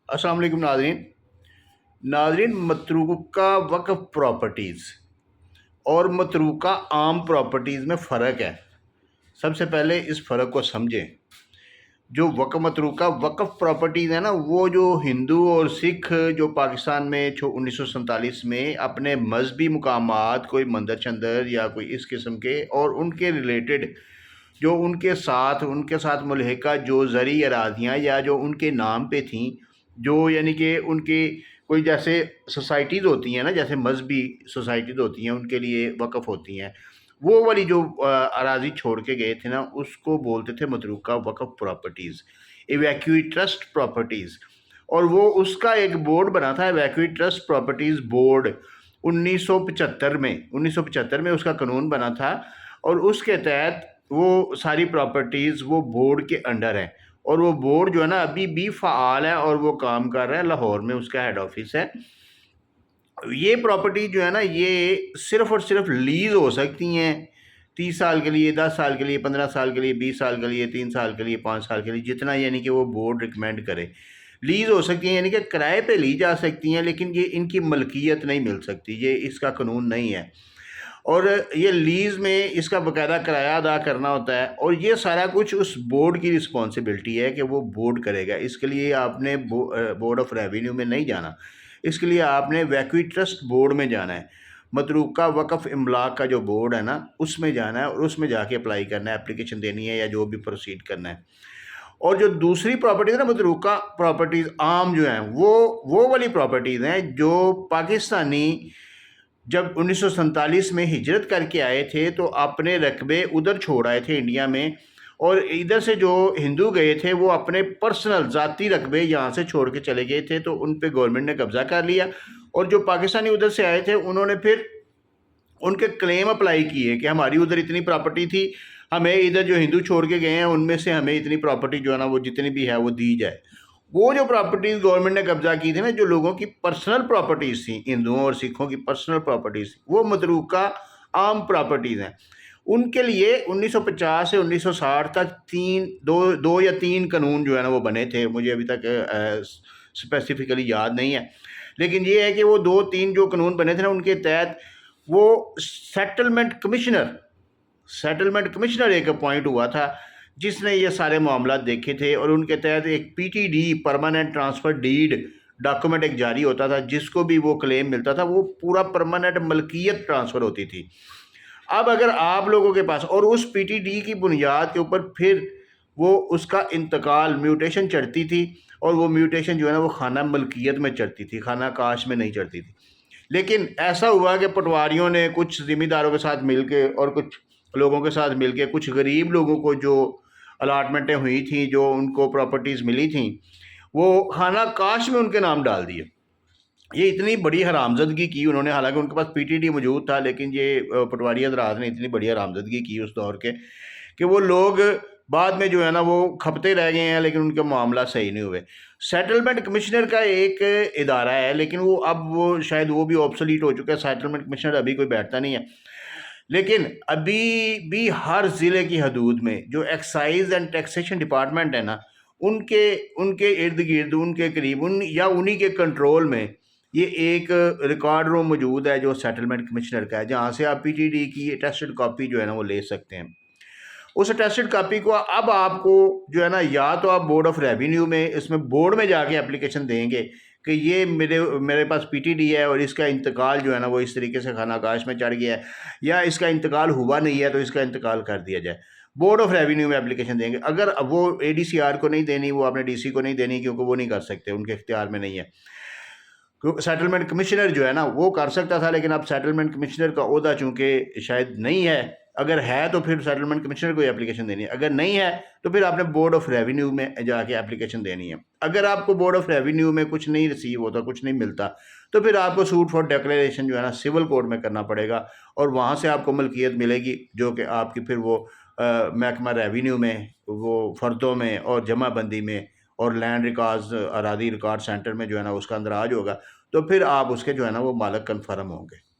अस्सलाम वालेकुम नाजरीन मतरूका वक्फ प्रॉपर्टीज़ और मतरूका आम प्रॉपर्टीज़ में फ़र्क है। सबसे पहले इस फ़र्क को समझें। जो मतरूका वक्फ प्रॉपर्टीज़ है ना, वो जो हिंदू और सिख जो पाकिस्तान में 1947 में अपने मजहबी मुकामात, कोई मंदिर शंदर या कोई इस किस्म के और उनके रिलेटेड जो उनके साथ मुल्हिका जो ज़री अरादियाँ या जो उनके नाम पे थीं, जो यानी कि उनकी कोई जैसे सोसाइटीज़ होती हैं ना, जैसे मजहबी सोसाइटीज़ होती हैं, उनके लिए वक्फ होती हैं, वो वाली जो अराजी छोड़ के गए थे ना, उसको बोलते थे मतरूका वक्फ प्रॉपर्टीज़, इवैक्यूई ट्रस्ट प्रॉपर्टीज़। और वो उसका एक बोर्ड बना था, इवैक्यूई ट्रस्ट प्रॉपर्टीज़ बोर्ड, 1975 में उसका कानून बना था। और उसके तहत वो सारी प्रॉपर्टीज़ वो बोर्ड के अंडर हैं। और वो बोर्ड जो है ना, अभी भी फ़ाल है और वो काम कर रहा है। लाहौर में उसका हेड ऑफिस है। ये प्रॉपर्टी जो है ना, ये सिर्फ़ और सिर्फ लीज़ हो सकती हैं 30 साल के लिए, 10 साल के लिए, 15 साल के लिए, 20 साल के लिए, 3 साल के लिए, 5 साल के लिए, जितना यानी कि वो बोर्ड रिकमेंड करे। लीज़ हो सकती हैं, यानी कि किराए पे ली जा सकती हैं, लेकिन ये इनकी मलकियत नहीं मिल सकती, ये इसका कानून नहीं है। और ये लीज़ में इसका बाकायदा किराया अदा करना होता है, और ये सारा कुछ उस बोर्ड की रिस्पॉन्सिबिलिटी है कि वो बोर्ड करेगा। इसके लिए आपने बोर्ड ऑफ रेवेन्यू में नहीं जाना, इसके लिए आपने वैक्यूई ट्रस्ट बोर्ड में जाना है। मतरूका वक्फ इमलाक का जो बोर्ड है ना, उसमें जाना है और उसमें जाके अप्लाई करना है, एप्लीकेशन देनी है या जो भी प्रोसीड करना है। और जो दूसरी प्रॉपर्टीज़ है ना, मतरूका प्रॉपर्टीज़ आम जो हैं, वो वाली प्रॉपर्टीज़ हैं जो पाकिस्तानी जब 1947 में हिजरत करके आए थे तो अपने रकबे उधर छोड़ आए थे इंडिया में, और इधर से जो हिंदू गए थे वो अपने पर्सनल ज़ाती रकबे यहाँ से छोड़ के चले गए थे, तो उन पे गवर्नमेंट ने कब्ज़ा कर लिया। और जो पाकिस्तानी उधर से आए थे उन्होंने फिर उनके क्लेम अप्लाई किए कि हमारी उधर इतनी प्रॉपर्टी थी, हमें इधर जो हिंदू छोड़ के गए हैं उनमें से हमें इतनी प्रॉपर्टी जो है ना, वो जितनी भी है वो दी जाए। वो जो प्रॉपर्टीज़ गवर्नमेंट ने कब्जा की थी ना, जो लोगों की पर्सनल प्रॉपर्टीज़ थी, हिंदुओं और सिखों की पर्सनल प्रॉपर्टीज़, वो मतरूका आम प्रॉपर्टीज़ हैं। उनके लिए 1950 से 1960 तक दो या तीन कानून जो है ना वो बने थे, मुझे अभी तक स्पेसिफिकली याद नहीं है। लेकिन ये है कि वो 2-3 जो कानून बने थे ना, उनके तहत वो सेटलमेंट कमिश्नर एक अपॉइंट हुआ था, जिसने ये सारे मामला देखे थे। और उनके तहत एक PTD, permanent transfer deed document एक जारी होता था, जिसको भी वो क्लेम मिलता था वो पूरा परमानेंट मलकियत ट्रांसफ़र होती थी। अब अगर आप लोगों के पास, और उस पीटीडी की बुनियाद के ऊपर फिर वो उसका इंतकाल, म्यूटेशन चढ़ती थी, और वो म्यूटेशन जो है ना वो खाना मलकियत में चढ़ती थी, खाना काश में नहीं चढ़ती थी। लेकिन ऐसा हुआ कि पटवारियों ने कुछ ज़िम्मेदारों के साथ मिलके और कुछ लोगों के साथ मिलके कुछ गरीब लोगों को जो अलाटमेंटें हुई थी, जो उनको प्रॉपर्टीज़ मिली थी, वो खाना काश में उनके नाम डाल दिए। ये इतनी बड़ी हरामज़दगी की उन्होंने, हालांकि उनके पास पीटीडी मौजूद था, लेकिन ये पटवारी हज़रात ने इतनी बड़ी हरामज़दगी की उस दौर के कि वो लोग बाद में जो है ना वो खपते रह गए हैं, लेकिन उनके मामला सही नहीं हुए। सेटलमेंट कमिश्नर का एक इदारा है, लेकिन वो शायद वो भी ऑब्सोलीट हो चुका है। सेटलमेंट कमिश्नर अभी कोई बैठता नहीं है। लेकिन अभी भी हर ज़िले की हदूद में जो एक्साइज एंड टैक्सेशन डिपार्टमेंट है ना, उनके उनके इर्द गिर्द, उनके करीब, उन्हीं के कंट्रोल में ये एक रिकॉर्ड रूम मौजूद है जो सेटलमेंट कमिश्नर का है, जहाँ से आप पीटीडी की अटेस्टेड कॉपी जो है ना वो ले सकते हैं। उस अटेस्टेड कॉपी को अब आपको जो है ना, या तो आप बोर्ड ऑफ रेवेन्यू में, इसमें बोर्ड में जाके एप्लीकेशन देंगे कि ये मेरे पास पीटीडी है और इसका इंतकाल जो है ना वो इस तरीके से खाना काश में चढ़ गया है, या इसका इंतकाल हुआ नहीं है तो इसका इंतकाल कर दिया जाए। बोर्ड ऑफ रेवेन्यू में एप्लीकेशन देंगे। अगर अब वो एडीसीआर को नहीं देनी, वो आपने डीसी को नहीं देनी, क्योंकि वो नहीं कर सकते, उनके इख्तियार में नहीं है। सेटलमेंट कमिश्नर जो है ना वो कर सकता था, लेकिन अब सेटलमेंट कमिश्नर का ओहदा चूँकि शायद नहीं है। अगर है तो फिर सेटलमेंट कमिश्नर को एप्लीकेशन देनी है, अगर नहीं है तो फिर आपने बोर्ड ऑफ रेवेन्यू में जाके एप्लीकेशन देनी है। अगर आपको बोर्ड ऑफ रेवेन्यू में कुछ नहीं रिसीव होता, कुछ नहीं मिलता, तो फिर आपको सूट फॉर डिक्लेरेशन जो है ना सिविल कोर्ट में करना पड़ेगा, और वहाँ से आपको मलकियत मिलेगी, जो कि आपकी फिर वो महकमा रेवेन्यू में, वो फ़र्दों में और जमाबंदी में और लैंड रिकॉर्ड्स, अरादी रिकॉर्ड सेंटर में जो है ना उसका अंदराज होगा। तो फिर आप उसके जो है ना वो मालिक कन्फर्म होंगे।